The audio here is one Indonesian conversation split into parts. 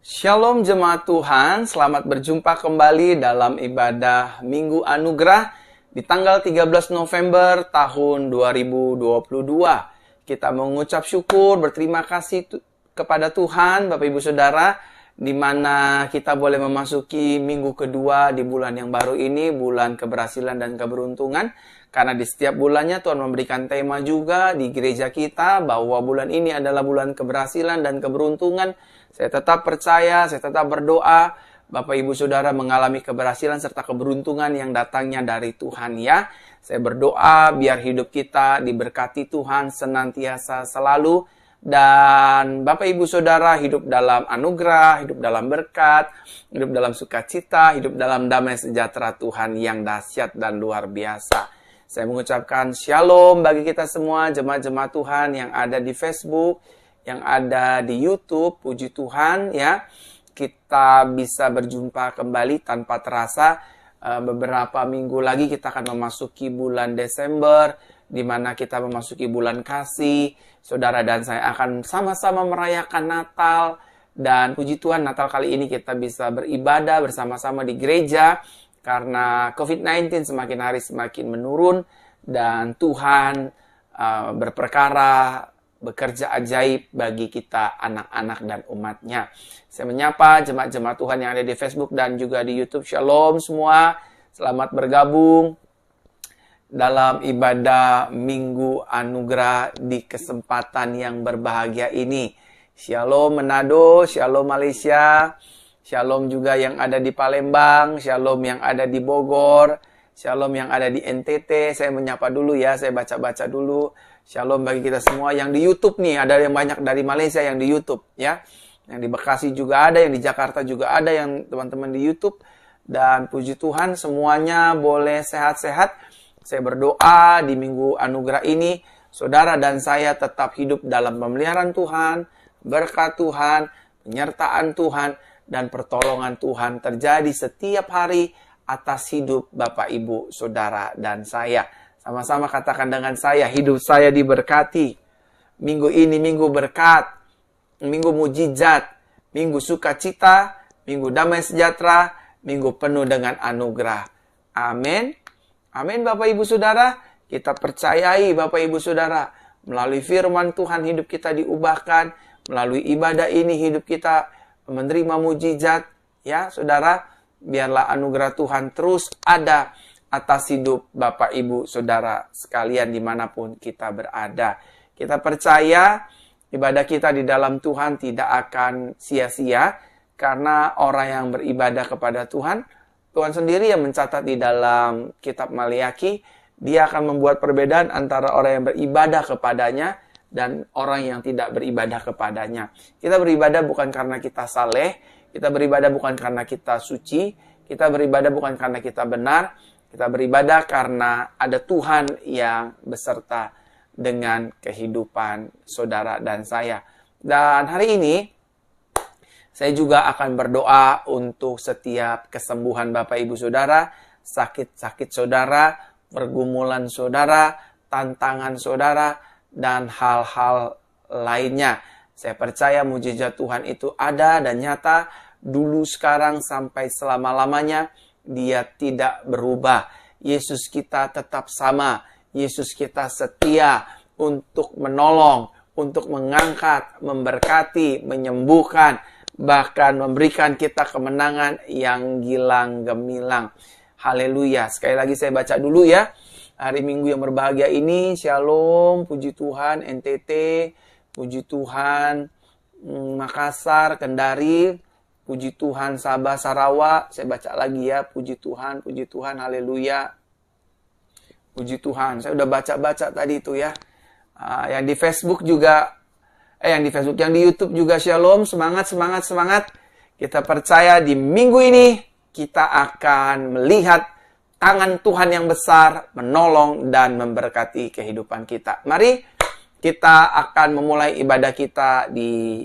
Shalom jemaat Tuhan, selamat berjumpa kembali dalam ibadah Minggu Anugerah di tanggal 13 November tahun 2022. Kita mengucap syukur, berterima kasih kepada Tuhan, Bapak Ibu Saudara, di mana kita boleh memasuki minggu kedua di bulan yang baru ini, bulan keberhasilan dan keberuntungan. Karena di setiap bulannya Tuhan memberikan tema juga di gereja kita bahwa bulan ini adalah bulan keberhasilan dan keberuntungan. Saya tetap percaya, saya tetap berdoa, Bapak Ibu Saudara mengalami keberhasilan serta keberuntungan yang datangnya dari Tuhan ya. Saya berdoa biar hidup kita diberkati Tuhan senantiasa selalu. Dan Bapak Ibu Saudara hidup dalam anugerah, hidup dalam berkat, hidup dalam sukacita, hidup dalam damai sejahtera Tuhan yang dahsyat dan luar biasa. Saya mengucapkan shalom bagi kita semua jemaat-jemaat Tuhan yang ada di Facebook, yang ada di YouTube. Puji Tuhan ya, kita bisa berjumpa kembali tanpa terasa. Beberapa minggu lagi kita akan memasuki bulan Desember, di mana kita memasuki bulan kasih. Saudara dan saya akan sama-sama merayakan Natal. Dan puji Tuhan, Natal kali ini kita bisa beribadah bersama-sama di gereja, karena COVID-19 semakin hari semakin menurun, dan Tuhan berperkara, bekerja ajaib bagi kita anak-anak dan umatnya. Saya menyapa jemaat-jemaat Tuhan yang ada di Facebook dan juga di YouTube. Shalom semua, selamat bergabung dalam ibadah Minggu Anugerah di kesempatan yang berbahagia ini. Shalom Manado, Shalom Malaysia, Shalom juga yang ada di Palembang, Shalom yang ada di Bogor, Shalom yang ada di NTT. Saya menyapa dulu ya, saya baca-baca dulu. Shalom bagi kita semua yang di YouTube nih, ada yang banyak dari Malaysia yang di YouTube ya. Yang di Bekasi juga ada, yang di Jakarta juga ada, yang teman-teman di YouTube. Dan puji Tuhan semuanya boleh sehat-sehat. Saya berdoa di Minggu Anugerah ini, saudara dan saya tetap hidup dalam pemeliharaan Tuhan, berkat Tuhan, penyertaan Tuhan, dan pertolongan Tuhan terjadi setiap hari atas hidup Bapak, Ibu, Saudara, dan saya. Sama-sama katakan dengan saya, hidup saya diberkati. Minggu ini minggu berkat, minggu mujizat, minggu sukacita, minggu damai sejahtera, minggu penuh dengan anugerah. Amin. Amin Bapak Ibu Saudara. Kita percayai Bapak Ibu Saudara, melalui firman Tuhan hidup kita diubahkan, melalui ibadah ini hidup kita menerima mujizat. Ya Saudara, biarlah anugerah Tuhan terus ada atas hidup Bapak Ibu Saudara sekalian dimanapun kita berada. Kita percaya ibadah kita di dalam Tuhan tidak akan sia-sia, karena orang yang beribadah kepada Tuhan, Tuhan sendiri yang mencatat di dalam kitab Maliaki, dia akan membuat perbedaan antara orang yang beribadah kepadanya dan orang yang tidak beribadah kepadanya. Kita beribadah bukan karena kita saleh, kita beribadah bukan karena kita suci, kita beribadah bukan karena kita benar, kita beribadah karena ada Tuhan yang beserta dengan kehidupan saudara dan saya. Dan hari ini, saya juga akan berdoa untuk setiap kesembuhan Bapak Ibu Saudara, sakit-sakit saudara, pergumulan saudara, tantangan saudara, dan hal-hal lainnya. Saya percaya mujizat Tuhan itu ada dan nyata, dulu, sekarang, sampai selama-lamanya. Dia tidak berubah. Yesus kita tetap sama. Yesus kita setia untuk menolong, untuk mengangkat, memberkati, menyembuhkan, bahkan memberikan kita kemenangan yang gilang gemilang. Haleluya. Sekali lagi saya baca dulu ya. Hari Minggu yang berbahagia ini, Shalom, puji Tuhan, NTT, puji Tuhan, Makassar, Kendari, puji Tuhan, Sabah, Sarawak. Saya baca lagi ya, puji Tuhan, haleluya. Puji Tuhan, saya udah baca-baca tadi itu ya. Yang di Facebook juga, yang di YouTube juga Shalom, semangat. Kita percaya di minggu ini, kita akan melihat tangan Tuhan yang besar menolong dan memberkati kehidupan kita. Mari kita akan memulai ibadah kita di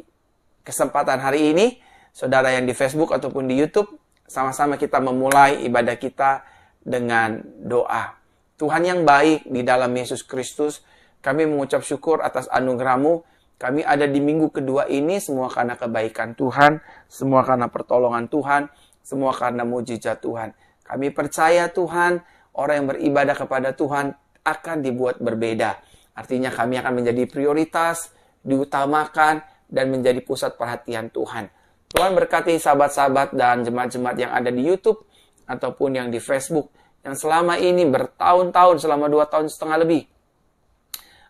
kesempatan hari ini. Saudara yang di Facebook ataupun di YouTube, sama-sama kita memulai ibadah kita dengan doa. Tuhan yang baik di dalam Yesus Kristus, kami mengucap syukur atas anugerah-Mu. Kami ada di minggu kedua ini semua karena kebaikan Tuhan, semua karena pertolongan Tuhan, semua karena mujizat Tuhan. Kami percaya Tuhan, orang yang beribadah kepada Tuhan akan dibuat berbeda. Artinya kami akan menjadi prioritas, diutamakan, dan menjadi pusat perhatian Tuhan. Tuhan berkati sahabat-sahabat dan jemaat-jemaat yang ada di YouTube ataupun yang di Facebook, yang selama ini bertahun-tahun, selama 2 tahun setengah lebih,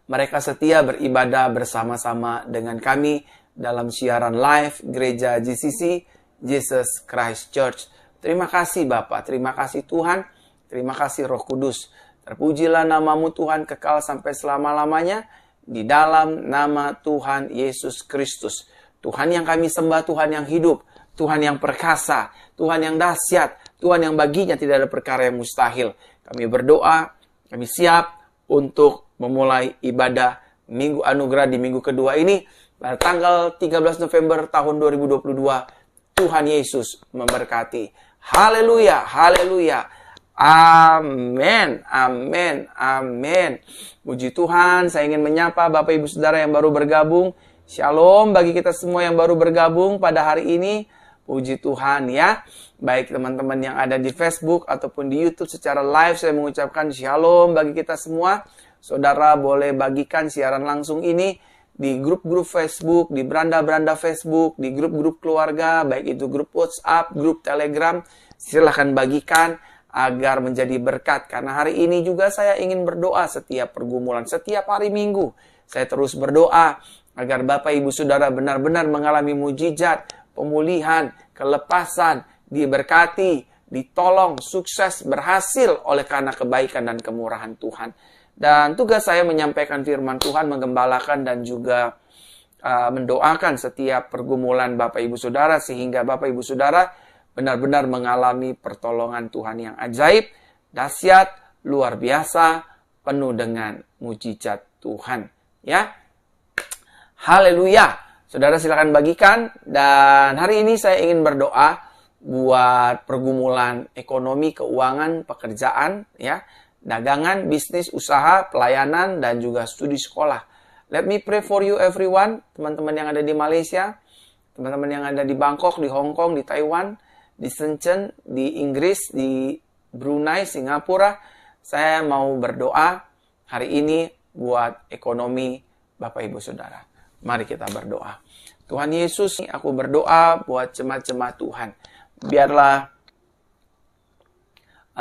mereka setia beribadah bersama-sama dengan kami dalam siaran live Gereja GCC, Jesus Christ Church. Terima kasih Bapa, terima kasih Tuhan, terima kasih Roh Kudus. Terpujilah namamu Tuhan kekal sampai selama-lamanya di dalam nama Tuhan Yesus Kristus. Tuhan yang kami sembah, Tuhan yang hidup, Tuhan yang perkasa, Tuhan yang dahsyat, Tuhan yang baginya tidak ada perkara yang mustahil. Kami berdoa, kami siap untuk memulai ibadah Minggu Anugerah di minggu kedua ini pada tanggal 13 November tahun 2022. Tuhan Yesus memberkati. Haleluya, haleluya. Amin, amin, amin. Puji Tuhan, saya ingin menyapa Bapak Ibu Saudara yang baru bergabung. Shalom bagi kita semua yang baru bergabung pada hari ini. Puji Tuhan ya. Baik teman-teman yang ada di Facebook ataupun di YouTube secara live, saya mengucapkan shalom bagi kita semua. Saudara boleh bagikan siaran langsung ini di grup-grup Facebook, di beranda-beranda Facebook, di grup-grup keluarga, baik itu grup WhatsApp, grup Telegram. Silahkan bagikan agar menjadi berkat. Karena hari ini juga saya ingin berdoa setiap pergumulan, setiap hari Minggu. Saya terus berdoa agar Bapak Ibu Saudara benar-benar mengalami mujizat, pemulihan, kelepasan, diberkati, ditolong, sukses, berhasil oleh karena kebaikan dan kemurahan Tuhan. Dan tugas saya menyampaikan firman Tuhan, menggembalakan dan juga mendoakan setiap pergumulan Bapak Ibu Saudara, sehingga Bapak Ibu Saudara benar-benar mengalami pertolongan Tuhan yang ajaib, dahsyat, luar biasa, penuh dengan mujizat Tuhan. Ya, haleluya. Saudara silakan bagikan. Dan hari ini saya ingin berdoa buat pergumulan ekonomi, keuangan, pekerjaan, ya, dagangan, bisnis, usaha, pelayanan, dan juga studi sekolah. Let me pray for you everyone, teman-teman yang ada di Malaysia, teman-teman yang ada di Bangkok, di Hong Kong, di Taiwan, di Shenzhen, di Inggris, di Brunei, Singapura. Saya mau berdoa hari ini buat ekonomi Bapak Ibu Saudara. Mari kita berdoa. Tuhan Yesus, aku berdoa buat jemaat-jemaat Tuhan. Biarlah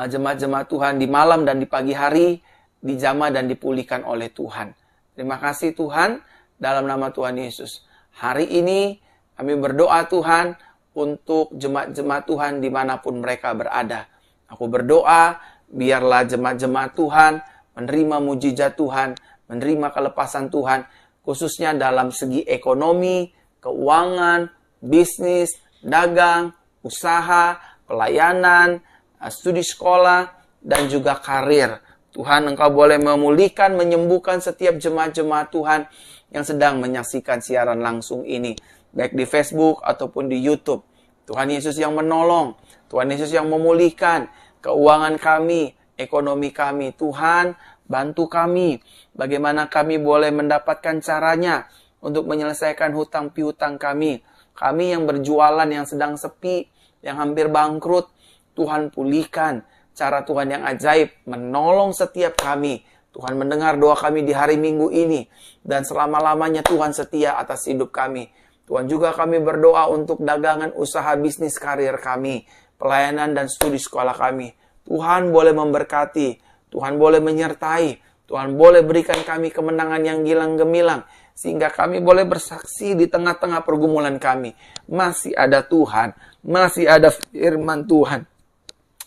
jemaat-jemaat Tuhan di malam dan di pagi hari dijamah dan dipulihkan oleh Tuhan. Terima kasih Tuhan, dalam nama Tuhan Yesus. Hari ini kami berdoa Tuhan untuk jemaat-jemaat Tuhan dimanapun mereka berada. Aku berdoa biarlah jemaat-jemaat Tuhan menerima mujizat Tuhan, menerima kelepasan Tuhan, khususnya dalam segi ekonomi, keuangan, bisnis, dagang, usaha, pelayanan, studi sekolah, dan juga karir. Tuhan, Engkau boleh memulihkan, menyembuhkan setiap jemaat-jemaat Tuhan yang sedang menyaksikan siaran langsung ini, baik di Facebook ataupun di YouTube. Tuhan Yesus yang menolong, Tuhan Yesus yang memulihkan keuangan kami, ekonomi kami. Tuhan, bantu kami, bagaimana kami boleh mendapatkan caranya untuk menyelesaikan hutang piutang kami. Kami yang berjualan, yang sedang sepi, yang hampir bangkrut, Tuhan pulihkan. Cara Tuhan yang ajaib menolong setiap kami. Tuhan mendengar doa kami di hari Minggu ini. Dan selama-lamanya Tuhan setia atas hidup kami. Tuhan juga kami berdoa untuk dagangan, usaha, bisnis, karir kami. Pelayanan dan studi sekolah kami. Tuhan boleh memberkati. Tuhan boleh menyertai. Tuhan boleh berikan kami kemenangan yang gilang gemilang. Sehingga kami boleh bersaksi di tengah-tengah pergumulan kami. Masih ada Tuhan. Masih ada firman Tuhan.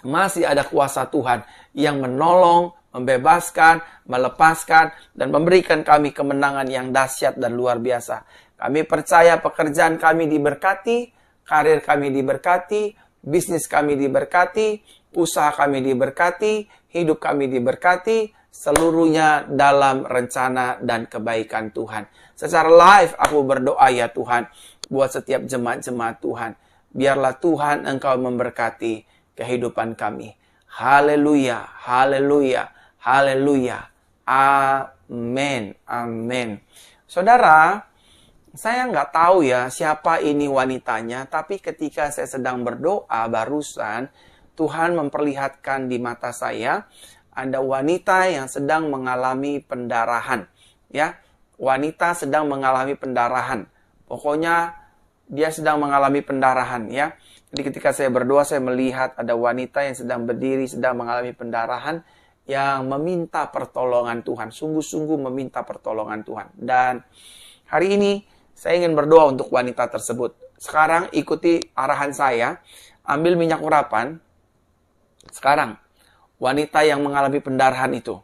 Masih ada kuasa Tuhan yang menolong, membebaskan, melepaskan, dan memberikan kami kemenangan yang dahsyat dan luar biasa. Kami percaya pekerjaan kami diberkati, karir kami diberkati, bisnis kami diberkati, usaha kami diberkati, hidup kami diberkati, seluruhnya dalam rencana dan kebaikan Tuhan. Secara live aku berdoa ya Tuhan, buat setiap jemaat-jemaat Tuhan. Biarlah Tuhan Engkau memberkati kehidupan kami. Haleluya, haleluya, haleluya. Amin, amin. Saudara, Saya nggak tahu ya siapa ini wanitanya, tapi ketika saya sedang berdoa barusan, Tuhan memperlihatkan di mata saya ada wanita yang sedang mengalami pendarahan. Ya, wanita sedang mengalami pendarahan. Pokoknya dia sedang mengalami pendarahan ya. Jadi ketika saya berdoa, saya melihat ada wanita yang sedang berdiri, sedang mengalami pendarahan, yang meminta pertolongan Tuhan. Sungguh-sungguh meminta pertolongan Tuhan. Dan hari ini saya ingin berdoa untuk wanita tersebut. Sekarang ikuti arahan saya. Ambil minyak urapan. Sekarang, wanita yang mengalami pendarahan itu,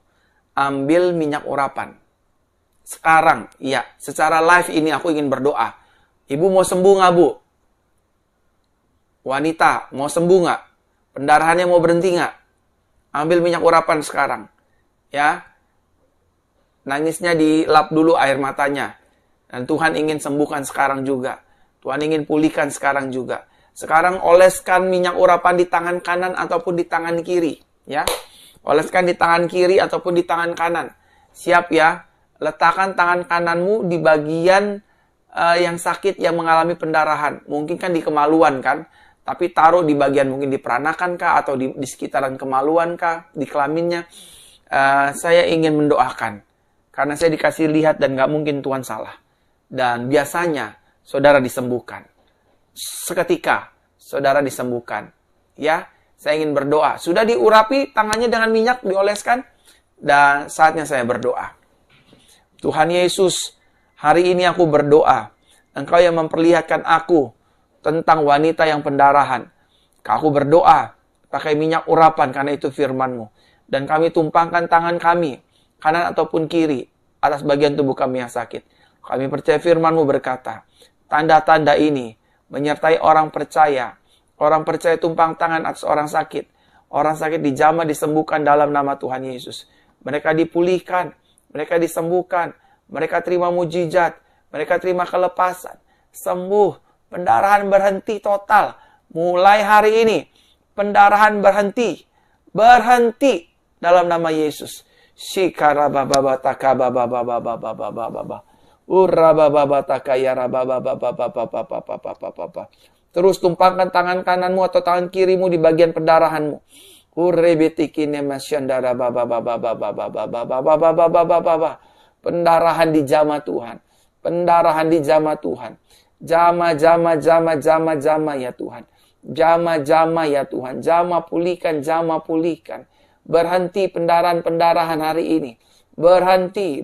ambil minyak urapan. Sekarang, ya, secara live ini aku ingin berdoa. Ibu mau sembuh nggak, Bu? Wanita, mau sembuh nggak? Pendarahannya mau berhenti nggak? Ambil minyak urapan sekarang. Ya, nangisnya dilap dulu air matanya. Dan Tuhan ingin sembuhkan sekarang juga. Tuhan ingin pulihkan sekarang juga. Sekarang oleskan minyak urapan di tangan kanan ataupun di tangan kiri. Ya, oleskan di tangan kiri ataupun di tangan kanan. Siap ya, letakkan tangan kananmu di bagian yang sakit, yang mengalami pendarahan. Mungkin kan di kemaluan kan, tapi taruh di bagian mungkin di peranakan kah, atau di sekitaran kemaluan kah, di kelaminnya. Saya ingin mendoakan, karena saya dikasih lihat dan gak mungkin Tuhan salah. Dan biasanya saudara disembuhkan. Seketika saudara disembuhkan. Ya, saya ingin berdoa. Sudah diurapi tangannya dengan minyak, dioleskan. Dan saatnya saya berdoa. Tuhan Yesus, hari ini aku berdoa. Engkau yang memperlihatkan aku tentang wanita yang pendarahan. Aku berdoa pakai minyak urapan karena itu firman-Mu. Dan kami tumpangkan tangan kami, kanan ataupun kiri, atas bagian tubuh kami yang sakit. Kami percaya firman-Mu berkata, tanda-tanda ini menyertai orang percaya. Orang percaya tumpang tangan atas orang sakit. Orang sakit dijamah, disembuhkan dalam nama Tuhan Yesus. Mereka dipulihkan, mereka disembuhkan, mereka terima mujizat, mereka terima kelepasan, sembuh, pendarahan berhenti total. Mulai hari ini, pendarahan berhenti. Berhenti dalam nama Yesus. Terus tumpangkan tangan kananmu atau tangan kirimu di bagian pendarahanmu. Pendarahan dijamah Tuhan. Pendarahan dijamah Tuhan. Jama ya Tuhan. Jama ya Tuhan. Jama pulihkan. Berhenti pendarahan hari ini. Berhenti.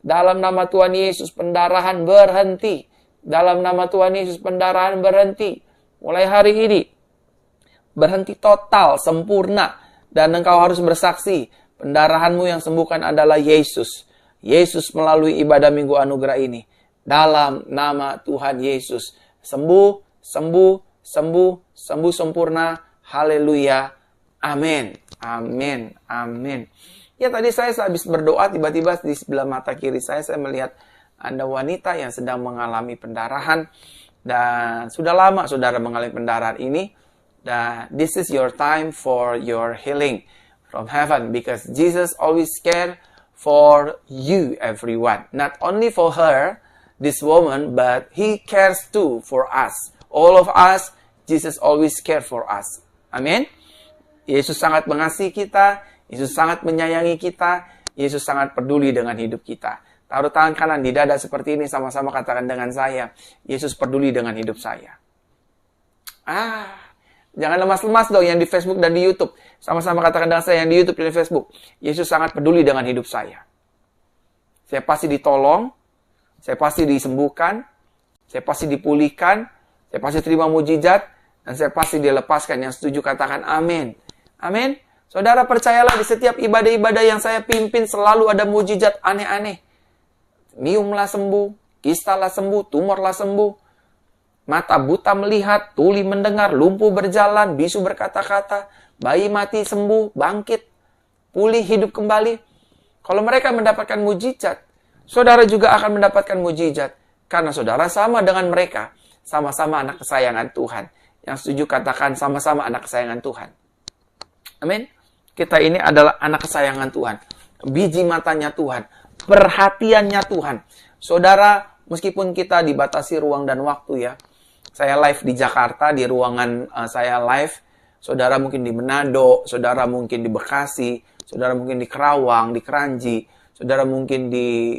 Dalam nama Tuhan Yesus, pendarahan berhenti. Dalam nama Tuhan Yesus, pendarahan berhenti. Mulai hari ini, berhenti total, sempurna. Dan engkau harus bersaksi, pendarahanmu yang sembuhkan adalah Yesus. Yesus melalui ibadah Minggu Anugerah ini. Dalam nama Tuhan Yesus. Sembuh sempurna. Haleluya. Amin. Ya, tadi saya habis berdoa, tiba-tiba di sebelah mata kiri saya melihat ada wanita yang sedang mengalami pendarahan. Dan sudah lama saudara mengalami pendarahan ini. Dan this is your time for your healing from heaven. Because Jesus always care for you, everyone. Not only for her, this woman, but He cares too for us. All of us, Jesus always care for us. Amin. Yesus sangat mengasihi kita. Yesus sangat menyayangi kita. Yesus sangat peduli dengan hidup kita. Taruh tangan kanan di dada seperti ini, sama-sama katakan dengan saya, Yesus peduli dengan hidup saya. Jangan lemas-lemas dong yang di Facebook dan di YouTube. Sama-sama katakan dengan saya yang di YouTube dan di Facebook, Yesus sangat peduli dengan hidup saya. Saya pasti ditolong, saya pasti disembuhkan, saya pasti dipulihkan, saya pasti terima mujizat, dan saya pasti dilepaskan. Yang setuju katakan amin. Amin. Saudara percayalah, di setiap ibadah-ibadah yang saya pimpin selalu ada mujizat aneh-aneh. Miumlah sembuh, kistalah sembuh, tumorlah sembuh. Mata buta melihat, tuli mendengar, lumpuh berjalan, bisu berkata-kata, bayi mati sembuh, bangkit, pulih, hidup kembali. Kalau mereka mendapatkan mujizat, saudara juga akan mendapatkan mujizat. Karena saudara sama dengan mereka, sama-sama anak kesayangan Tuhan. Yang setuju katakan sama-sama anak kesayangan Tuhan. Amin. Kita ini adalah anak kesayangan Tuhan. Biji matanya Tuhan. Perhatiannya Tuhan. Saudara, meskipun kita dibatasi ruang dan waktu ya, saya live di Jakarta, di ruangan saya live, saudara mungkin di Manado, saudara mungkin di Bekasi, saudara mungkin di Kerawang, di Kranji, saudara mungkin di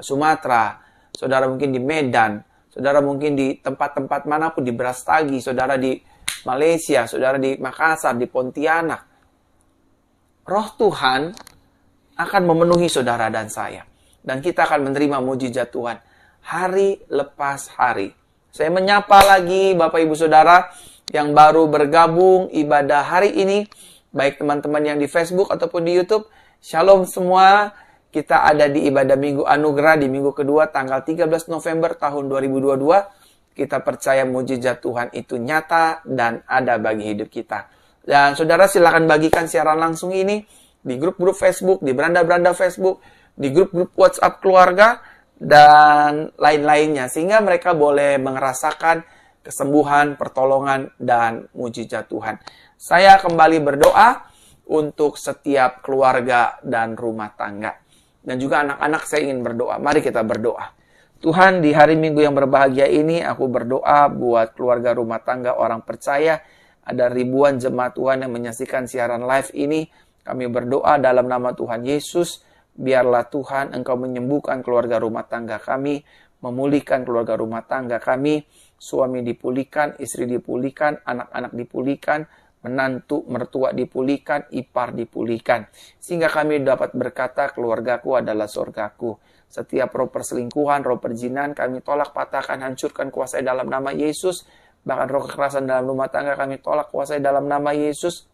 Sumatera, saudara mungkin di Medan, saudara mungkin di tempat-tempat manapun, di Brastagi, saudara di Malaysia, saudara di Makassar, di Pontianak. Roh Tuhan akan memenuhi saudara dan saya. Dan kita akan menerima mujizat Tuhan hari lepas hari. Saya menyapa lagi Bapak Ibu Saudara yang baru bergabung ibadah hari ini. Baik teman-teman yang di Facebook ataupun di YouTube. Shalom semua. Kita ada di ibadah Minggu Anugerah di minggu kedua tanggal 13 November tahun 2022. Kita percaya mujizat Tuhan itu nyata dan ada bagi hidup kita. Dan saudara silakan bagikan siaran langsung ini di grup-grup Facebook, di beranda-beranda Facebook, di grup-grup WhatsApp keluarga, dan lain-lainnya. Sehingga mereka boleh merasakan kesembuhan, pertolongan, dan mujizat Tuhan. Saya kembali berdoa untuk setiap keluarga dan rumah tangga. Dan juga anak-anak saya ingin berdoa. Mari kita berdoa. Tuhan, di hari Minggu yang berbahagia ini, aku berdoa buat keluarga, rumah tangga, orang percaya. Ada ribuan jemaat Tuhan yang menyaksikan siaran live ini. Kami berdoa dalam nama Tuhan Yesus. Biarlah Tuhan Engkau menyembuhkan keluarga rumah tangga kami. Memulihkan keluarga rumah tangga kami. Suami dipulihkan, istri dipulihkan, anak-anak dipulihkan. Menantu, mertua dipulihkan, ipar dipulihkan. Sehingga kami dapat berkata, keluargaku adalah surgaku. Setiap roh perselingkuhan, roh perjinan, kami tolak, patahkan, hancurkan, kuasai dalam nama Yesus. Bahkan roh kekerasan dalam rumah tangga kami tolak, kuasai dalam nama Yesus.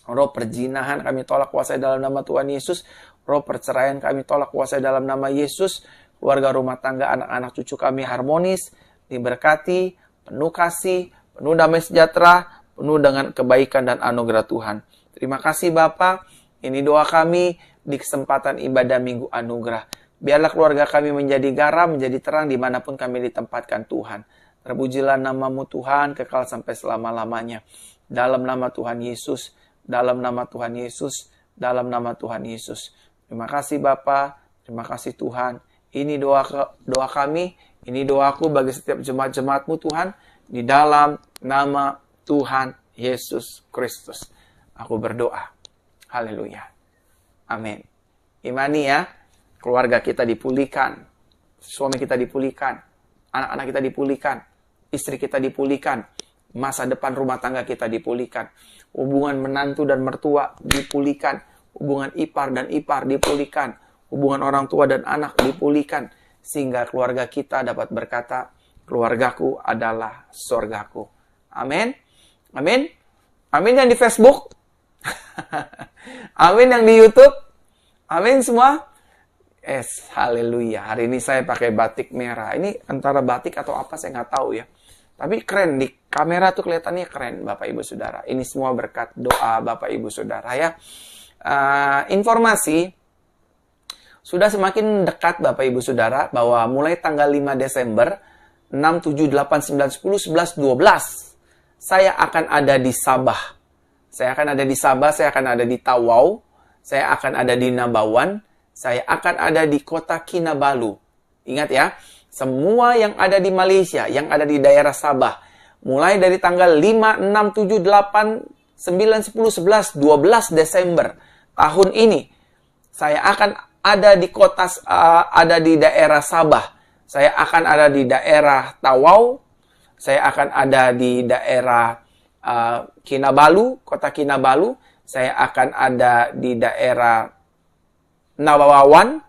Roh perjinahan kami tolak, kuasai dalam nama Tuhan Yesus. Roh perceraian kami tolak, kuasai dalam nama Yesus. Keluarga, rumah tangga, anak-anak cucu kami harmonis, diberkati, penuh kasih, penuh damai sejahtera, penuh dengan kebaikan dan anugerah Tuhan. Terima kasih Bapa. Ini doa kami di kesempatan ibadah Minggu Anugerah. Biarlah keluarga kami menjadi garam, menjadi terang dimanapun kami ditempatkan Tuhan. Terpujilah namamu Tuhan, kekal sampai selama-lamanya. Dalam nama Tuhan Yesus, dalam nama Tuhan Yesus, dalam nama Tuhan Yesus. Terima kasih Bapa, terima kasih Tuhan. Ini doa kami, ini doaku bagi setiap jemaat-jemaatmu Tuhan. Di dalam nama Tuhan Yesus Kristus. Aku berdoa. Haleluya. Amin. Imani ya, keluarga kita dipulihkan. Suami kita dipulihkan. Anak-anak kita dipulihkan. Istri kita dipulihkan. Masa depan rumah tangga kita dipulihkan. Hubungan menantu dan mertua dipulihkan. Hubungan ipar dan ipar dipulihkan. Hubungan orang tua dan anak dipulihkan. Sehingga keluarga kita dapat berkata, keluargaku adalah surgaku. Amin. Amin. Amin yang di Facebook. Amin yang di YouTube. Amin semua. Yes, haleluya. Hari ini saya pakai batik merah. Ini antara batik atau apa saya nggak tahu ya. Tapi keren, di kamera tuh kelihatannya keren Bapak Ibu Saudara. Ini semua berkat doa Bapak Ibu Saudara ya. Informasi sudah semakin dekat Bapak Ibu Saudara bahwa mulai tanggal 5 Desember 6, 7, 8, 9, 10, 11, 12 saya akan ada di Sabah. Saya akan ada di Sabah, saya akan ada di Tawau, saya akan ada di Nabawan, saya akan ada di kota Kinabalu. Ingat ya, semua yang ada di Malaysia, yang ada di daerah Sabah, mulai dari tanggal 5, 6, 7, 8, 9, 10, 11, 12 Desember tahun ini, saya akan ada di ada di daerah Sabah. Saya akan ada di daerah Tawau, saya akan ada di daerah Kinabalu, kota Kinabalu, saya akan ada di daerah Nabawan,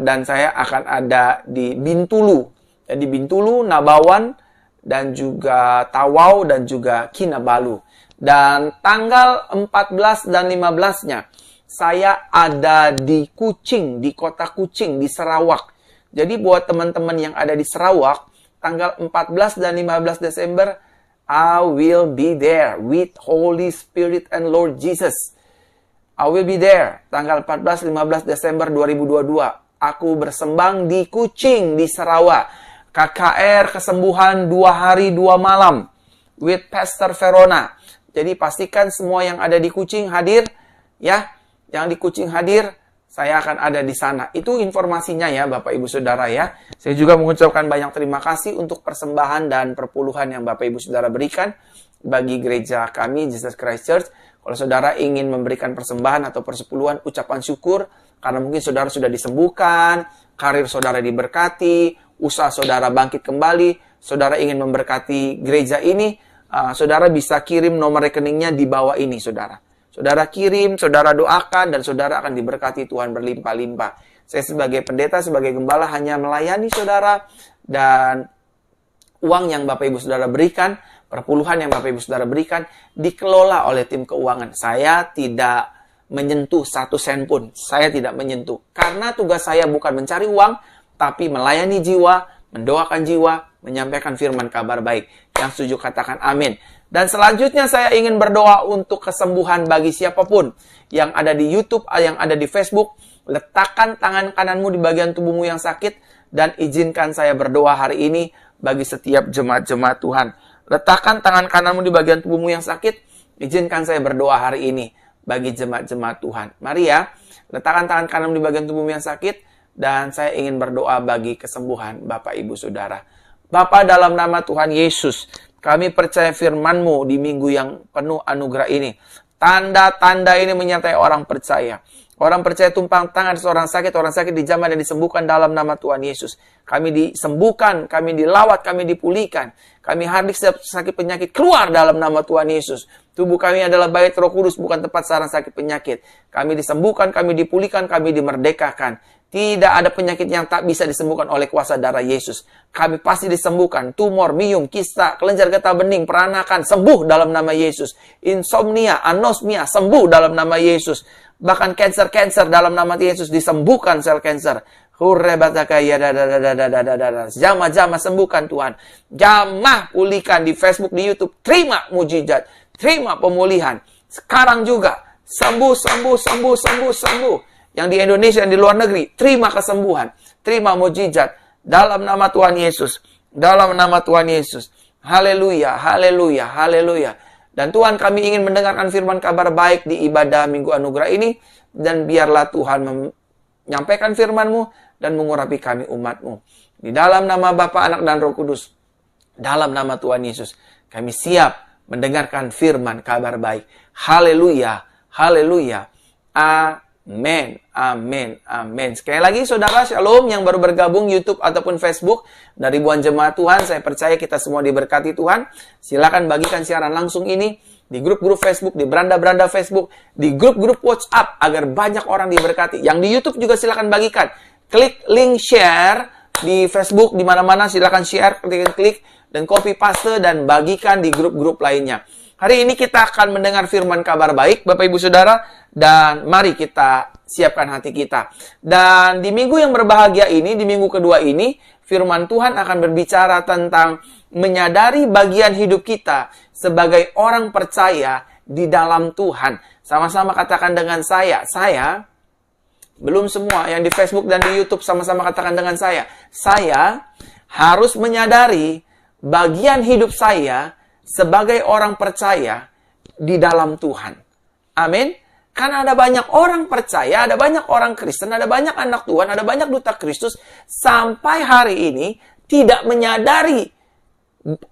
dan saya akan ada di Bintulu. Jadi Bintulu, Nabawan, dan juga Tawau, dan juga Kinabalu. Dan tanggal 14 dan 15-nya, saya ada di Kuching, di kota Kuching, di Sarawak. Jadi buat teman-teman yang ada di Sarawak, tanggal 14 dan 15 Desember, I will be there with Holy Spirit and Lord Jesus. I will be there. Tanggal 14-15 Desember 2022. Aku bersembang di Kuching, di Sarawak. KKR kesembuhan 2 hari 2 malam. With Pastor Verona. Jadi pastikan semua yang ada di Kuching hadir. Ya, yang di Kuching hadir. saya akan ada di sana. Itu informasinya ya Bapak Ibu Saudara ya. Saya juga mengucapkan banyak terima kasih untuk persembahan dan perpuluhan yang Bapak Ibu Saudara berikan bagi gereja kami, Jesus Christ Church. Kalau saudara ingin memberikan persembahan atau persepuluhan, ucapan syukur, karena mungkin saudara sudah disembuhkan, karir saudara diberkati, usaha saudara bangkit kembali, saudara ingin memberkati gereja ini, saudara bisa kirim nomor rekeningnya di bawah ini, saudara. Saudara kirim, saudara doakan, dan saudara akan diberkati Tuhan berlimpah-limpah. Saya sebagai pendeta, sebagai gembala hanya melayani saudara, dan uang yang Bapak Ibu Saudara berikan, perpuluhan yang Bapak Ibu Saudara berikan, dikelola oleh tim keuangan. Saya tidak menyentuh 1 sen pun. Saya tidak menyentuh. Karena tugas saya bukan mencari uang, tapi melayani jiwa, mendoakan jiwa, menyampaikan firman kabar baik. Yang setuju katakan amin. Dan selanjutnya saya ingin berdoa untuk kesembuhan bagi siapapun yang ada di YouTube, yang ada di Facebook. Letakkan tangan kananmu di bagian tubuhmu yang sakit dan izinkan saya berdoa hari ini bagi setiap jemaat-jemaat Tuhan. Letakkan tangan kananmu di bagian tubuhmu yang sakit, izinkan saya berdoa hari ini bagi jemaat-jemaat Tuhan. Mari ya, letakkan tangan kananmu di bagian tubuhmu yang sakit dan saya ingin berdoa bagi kesembuhan Bapak Ibu Saudara. Bapa, dalam nama Tuhan Yesus, kami percaya firman-Mu di minggu yang penuh anugerah ini. Tanda-tanda ini menyertai orang percaya. Orang percaya tumpang tangan seorang sakit dijamah dan disembuhkan dalam nama Tuhan Yesus. Kami disembuhkan, kami dilawat, kami dipulihkan. Kami hadir setiap sakit penyakit keluar dalam nama Tuhan Yesus. Tubuh kami adalah bait Roh Kudus, bukan tempat sarang sakit penyakit. Kami disembuhkan, kami dipulihkan, kami dimerdekakan. Tidak ada penyakit yang tak bisa disembuhkan oleh kuasa darah Yesus. Kami pasti disembuhkan. Tumor, bium, kista, kelenjar getah bening, peranakan, sembuh dalam nama Yesus. Insomnia, anosmia, sembuh dalam nama Yesus. Bahkan kanker dalam nama Yesus disembuhkan sel kanker. Jamah sembuhkan Tuhan. Jamah pulihkan di Facebook, di YouTube. Terima mujizat, terima pemulihan. Sekarang juga sembuh. Yang di Indonesia, yang di luar negeri, terima kesembuhan, terima mujizat dalam nama Tuhan Yesus. Dalam nama Tuhan Yesus. Haleluya, haleluya, haleluya. Dan Tuhan, kami ingin mendengarkan firman kabar baik di ibadah Minggu Anugerah ini. Dan biarlah Tuhan menyampaikan firman-Mu dan mengurapi kami umat-Mu. Di dalam nama Bapa, Anak, dan Roh Kudus. Dalam nama Tuhan Yesus. Kami siap mendengarkan firman kabar baik. Haleluya, haleluya. Amin, amin, amin. Sekali lagi saudara, shalom yang baru bergabung YouTube ataupun Facebook. Dari ribuan jemaat Tuhan, saya percaya kita semua diberkati Tuhan. Silakan bagikan siaran langsung ini di grup-grup Facebook, di beranda-beranda Facebook, di grup-grup WhatsApp agar banyak orang diberkati. Yang di YouTube juga silakan bagikan. Klik link share di Facebook, di mana-mana silakan share, klik dan copy paste dan bagikan di grup-grup lainnya. Hari ini kita akan mendengar firman kabar baik, Bapak Ibu Saudara, dan mari kita siapkan hati kita. Dan di minggu yang berbahagia ini, di minggu kedua ini, firman Tuhan akan berbicara tentang menyadari bagian hidup kita sebagai orang percaya di dalam Tuhan. Sama-sama katakan dengan saya belum semua yang di Facebook dan di YouTube sama-sama katakan dengan saya harus menyadari bagian hidup saya sebagai orang percaya di dalam Tuhan. Amin. Karena ada banyak orang percaya, ada banyak orang Kristen, ada banyak anak Tuhan, ada banyak duta Kristus sampai hari ini tidak menyadari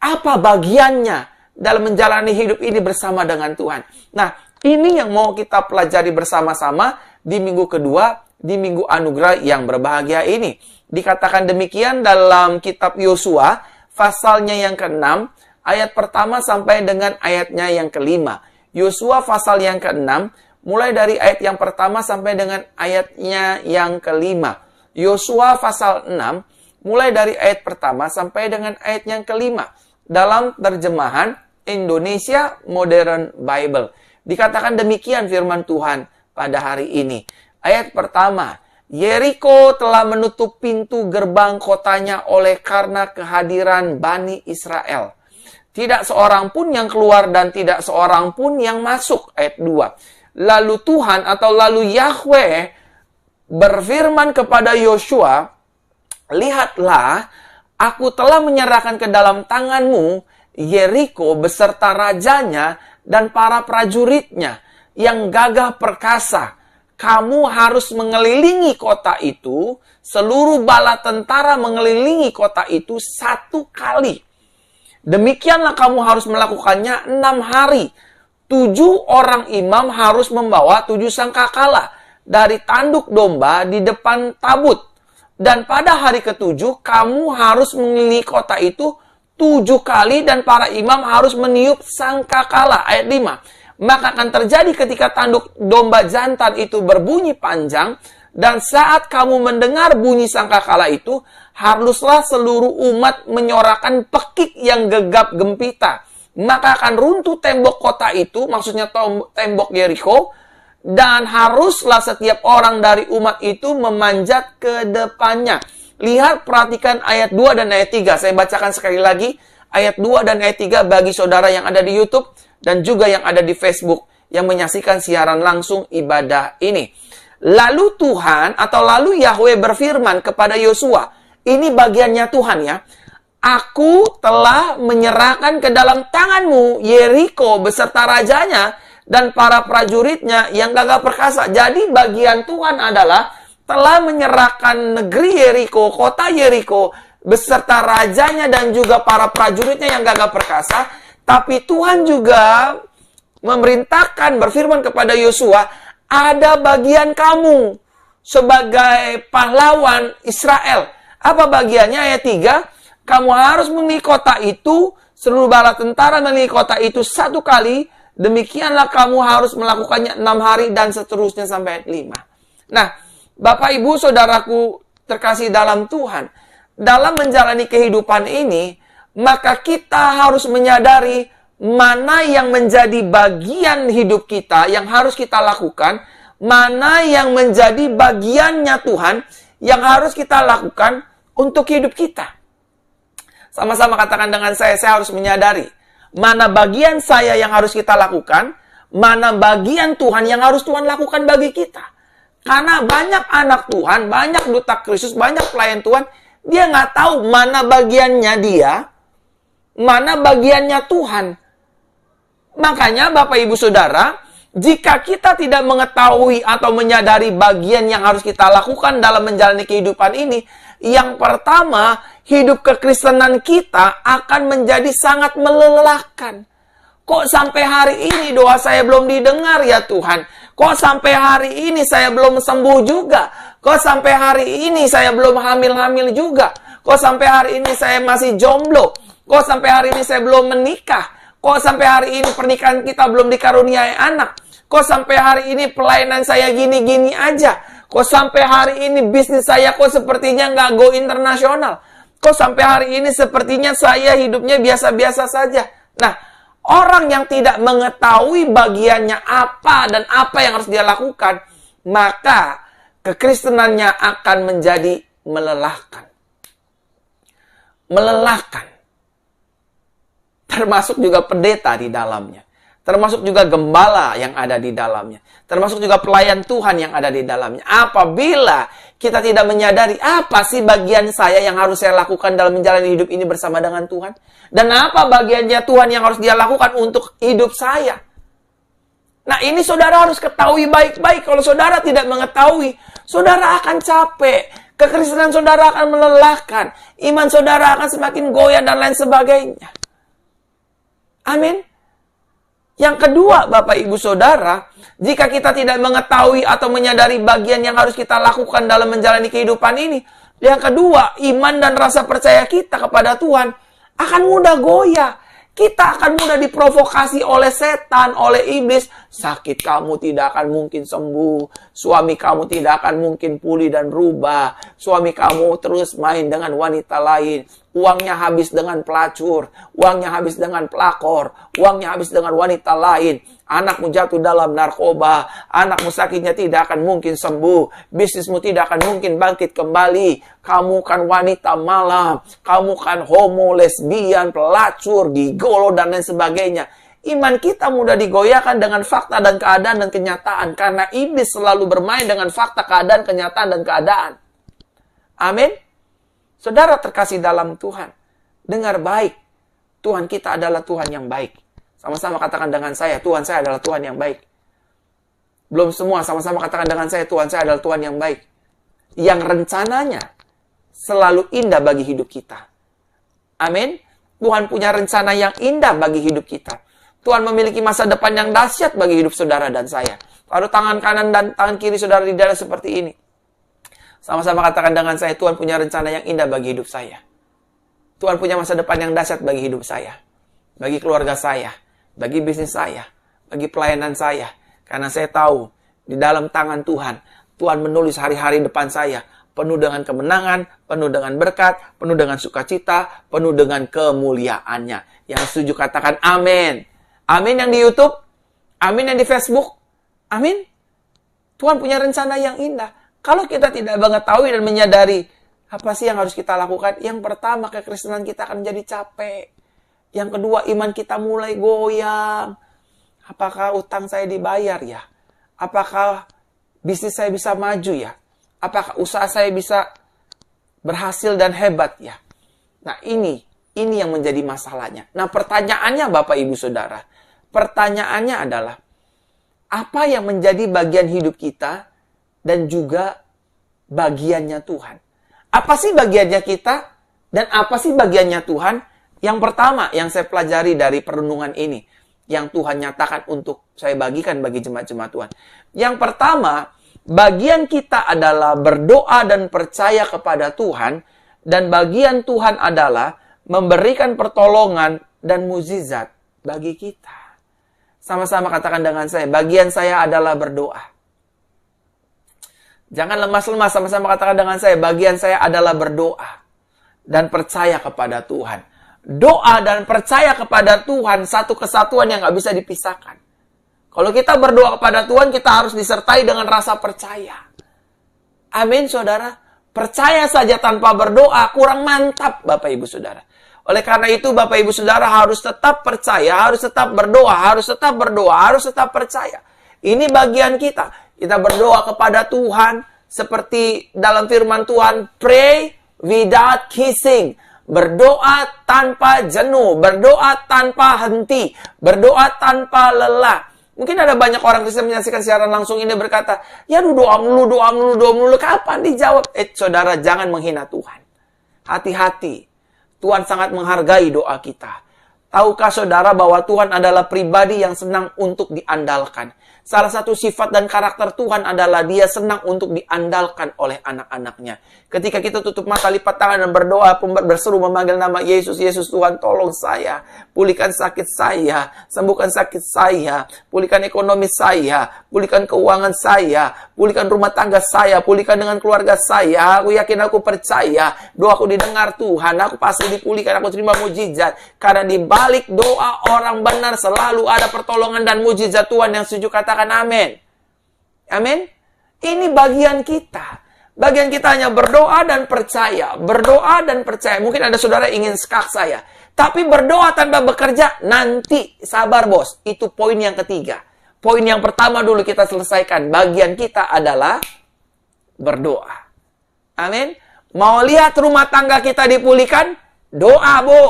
apa bagiannya dalam menjalani hidup ini bersama dengan Tuhan. Nah, ini yang mau kita pelajari bersama-sama di minggu kedua, di minggu anugerah yang berbahagia ini. Dikatakan demikian dalam kitab Yosua, pasalnya yang ke-6, ayat pertama sampai dengan ayatnya yang ke-5. Yosua pasal yang ke-6, mulai dari ayat yang pertama sampai dengan ayatnya yang ke-5. Yosua pasal 6, mulai dari ayat pertama sampai dengan ayat yang ke-5. Dalam terjemahan Indonesia Modern Bible. Dikatakan demikian firman Tuhan pada hari ini. Ayat pertama, Yeriko telah menutup pintu gerbang kotanya oleh karena kehadiran Bani Israel. Tidak seorang pun yang keluar dan tidak seorang pun yang masuk. Ayat 2. Lalu Tuhan atau lalu Yahweh berfirman kepada Yosua, lihatlah, aku telah menyerahkan ke dalam tanganmu Yeriko beserta rajanya dan para prajuritnya yang gagah perkasa. kamu harus mengelilingi kota itu, seluruh bala tentara mengelilingi kota itu 1 kali. Demikianlah kamu harus melakukannya 6 hari. 7 orang imam harus membawa 7 sangkakala dari tanduk domba di depan tabut. Dan pada hari ke-7, kamu harus mengelilingi kota itu 7 kali dan para imam harus meniup sangkakala. Ayat 5. Maka akan terjadi ketika tanduk domba jantan itu berbunyi panjang, dan saat kamu mendengar bunyi sangkakala itu, haruslah seluruh umat menyorakan pekik yang gegap gempita. Maka akan runtuh tembok kota itu, maksudnya tembok Yeriko, dan haruslah setiap orang dari umat itu memanjat ke depannya. Lihat, perhatikan ayat 2 dan ayat 3. Saya bacakan sekali lagi ayat 2 dan ayat 3 bagi saudara yang ada di YouTube dan juga yang ada di Facebook yang menyaksikan siaran langsung ibadah ini. Lalu Tuhan atau lalu Yahweh berfirman kepada Yosua, ini bagiannya Tuhan ya. Aku telah menyerahkan ke dalam tanganmu Yeriko beserta rajanya dan para prajuritnya yang gagah perkasa. Jadi bagian Tuhan adalah telah menyerahkan negeri Yeriko, kota Yeriko, beserta rajanya dan juga para prajuritnya yang gagah perkasa. Tapi Tuhan juga memerintahkan, berfirman kepada Yosua, ada bagian kamu sebagai pahlawan Israel. Apa bagiannya? Ayat 3, kamu harus mengelilingi kota itu, seluruh bala tentara mengelilingi kota itu 1 kali, demikianlah kamu harus melakukannya 6 hari dan seterusnya sampai ayat 5. Nah, Bapak Ibu Saudaraku terkasih dalam Tuhan, dalam menjalani kehidupan ini, maka kita harus menyadari mana yang menjadi bagian hidup kita yang harus kita lakukan, mana yang menjadi bagiannya Tuhan yang harus kita lakukan untuk hidup kita. Sama-sama katakan dengan saya harus menyadari mana bagian saya yang harus kita lakukan, mana bagian Tuhan yang harus Tuhan lakukan bagi kita. Karena banyak anak Tuhan, banyak duta Kristus, banyak pelayan Tuhan, dia nggak tahu mana bagiannya dia, mana bagiannya Tuhan. Makanya Bapak Ibu Saudara, jika kita tidak mengetahui atau menyadari bagian yang harus kita lakukan dalam menjalani kehidupan ini, yang pertama, hidup kekristenan kita akan menjadi sangat melelahkan. Kok sampai hari ini doa saya belum didengar ya Tuhan? Kok sampai hari ini saya belum sembuh juga? Kok sampai hari ini saya belum hamil-hamil juga? Kok sampai hari ini saya masih jomblo? Kok sampai hari ini saya belum menikah? Kok sampai hari ini pernikahan kita belum dikaruniai anak? Kok sampai hari ini pelayanan saya gini-gini aja? Kok sampai hari ini bisnis saya kok sepertinya nggak go internasional? Kok sampai hari ini sepertinya saya hidupnya biasa-biasa saja? Nah, orang yang tidak mengetahui bagiannya apa dan apa yang harus dia lakukan, maka kekristenannya akan menjadi melelahkan. Melelahkan. Termasuk juga pendeta di dalamnya. Termasuk juga gembala yang ada di dalamnya. Termasuk juga pelayan Tuhan yang ada di dalamnya. Apabila kita tidak menyadari apa sih bagian saya yang harus saya lakukan dalam menjalani hidup ini bersama dengan Tuhan. Dan apa bagiannya Tuhan yang harus dia lakukan untuk hidup saya. Nah, ini saudara harus ketahui baik-baik. Kalau saudara tidak mengetahui, saudara akan capek. Kekristenan saudara akan melelahkan. Iman saudara akan semakin goyah dan lain sebagainya. Amin. Yang kedua, Bapak Ibu Saudara, jika kita tidak mengetahui atau menyadari bagian yang harus kita lakukan dalam menjalani kehidupan ini, yang kedua, iman dan rasa percaya kita kepada Tuhan akan mudah goyah. Kita akan mudah diprovokasi oleh setan, oleh iblis. Sakit kamu tidak akan mungkin sembuh. Suami kamu tidak akan mungkin pulih dan berubah. Suami kamu terus main dengan wanita lain. Uangnya habis dengan pelacur. Uangnya habis dengan pelakor. Uangnya habis dengan wanita lain. Anakmu jatuh dalam narkoba. Anakmu sakitnya tidak akan mungkin sembuh. Bisnismu tidak akan mungkin bangkit kembali. Kamu kan wanita malam. Kamu kan homo, lesbian, pelacur, gigolo, dan lain sebagainya. Iman kita mudah digoyahkan dengan fakta dan keadaan dan kenyataan. Karena iblis selalu bermain dengan fakta, keadaan, kenyataan, dan keadaan. Amin. Saudara terkasih dalam Tuhan, dengar baik. Tuhan kita adalah Tuhan yang baik. Sama-sama katakan dengan saya, Tuhan saya adalah Tuhan yang baik. Belum semua, sama-sama katakan dengan saya, Tuhan saya adalah Tuhan yang baik. Yang rencananya selalu indah bagi hidup kita. Amin. Tuhan punya rencana yang indah bagi hidup kita. Tuhan memiliki masa depan yang dahsyat bagi hidup saudara dan saya. Taruh tangan kanan dan tangan kiri saudara di dada seperti ini. Sama-sama katakan dengan saya, Tuhan punya rencana yang indah bagi hidup saya. Tuhan punya masa depan yang dahsyat bagi hidup saya. Bagi keluarga saya. Bagi bisnis saya. Bagi pelayanan saya. Karena saya tahu, di dalam tangan Tuhan, Tuhan menulis hari-hari depan saya. Penuh dengan kemenangan, penuh dengan berkat, penuh dengan sukacita, penuh dengan kemuliaannya. Yang setuju katakan amin. Amin yang di YouTube. Amin yang di Facebook. Amin. Tuhan punya rencana yang indah. Kalau kita tidak mengetahui dan menyadari apa sih yang harus kita lakukan? Yang pertama, kekristenan kita akan jadi capek. Yang kedua, iman kita mulai goyang. Apakah utang saya dibayar ya? Apakah bisnis saya bisa maju ya? Apakah usaha saya bisa berhasil dan hebat ya? Nah ini yang menjadi masalahnya. Nah pertanyaannya Bapak Ibu Saudara. Pertanyaannya adalah, apa yang menjadi bagian hidup kita dan juga bagiannya Tuhan? Apa sih bagiannya kita dan apa sih bagiannya Tuhan? Yang pertama yang saya pelajari dari perenungan ini, yang Tuhan nyatakan untuk saya bagikan bagi jemaat-jemaat Tuhan. Yang pertama, bagian kita adalah berdoa dan percaya kepada Tuhan, dan bagian Tuhan adalah memberikan pertolongan dan mukjizat bagi kita. Sama-sama katakan dengan saya, bagian saya adalah berdoa. Jangan lemas-lemas, sama-sama katakan dengan saya, bagian saya adalah berdoa dan percaya kepada Tuhan. Doa dan percaya kepada Tuhan satu kesatuan yang gak bisa dipisahkan. Kalau kita berdoa kepada Tuhan, kita harus disertai dengan rasa percaya. Amin, saudara. Percaya saja tanpa berdoa kurang mantap, Bapak Ibu Saudara. Oleh karena itu, Bapak Ibu Saudara harus tetap percaya, harus tetap berdoa, harus tetap berdoa, harus tetap percaya. Ini bagian kita. Kita berdoa kepada Tuhan seperti dalam firman Tuhan, pray without ceasing. Berdoa tanpa jenuh, berdoa tanpa henti, berdoa tanpa lelah. Mungkin ada banyak orang Kristen menyaksikan siaran langsung ini berkata, ya doa mulu, kapan dijawab? Saudara, jangan menghina Tuhan. Hati-hati, Tuhan sangat menghargai doa kita. Tahukah saudara bahwa Tuhan adalah pribadi yang senang untuk diandalkan? Salah satu sifat dan karakter Tuhan adalah dia senang untuk diandalkan oleh anak-anaknya. Ketika kita tutup mata, lipat tangan dan berdoa, berseru memanggil nama Yesus, Yesus Tuhan tolong saya, pulihkan sakit saya, sembuhkan sakit saya, pulihkan ekonomi saya, pulihkan keuangan saya, pulihkan rumah tangga saya, pulihkan dengan keluarga saya. Aku yakin, aku percaya, doaku didengar Tuhan, aku pasti dipulihkan, aku terima mujizat. Karena di balik doa orang benar selalu ada pertolongan dan mujizat Tuhan. Yang setuju katakan amin. Amin. Ini bagian kita. Bagian kita hanya berdoa dan percaya. Berdoa dan percaya. Mungkin ada saudara ingin skak saya. Tapi berdoa tanpa bekerja, nanti sabar bos. Itu poin yang ketiga. Poin yang pertama dulu kita selesaikan. Bagian kita adalah berdoa. Amin. Mau lihat rumah tangga kita dipulihkan? Doa, Bu.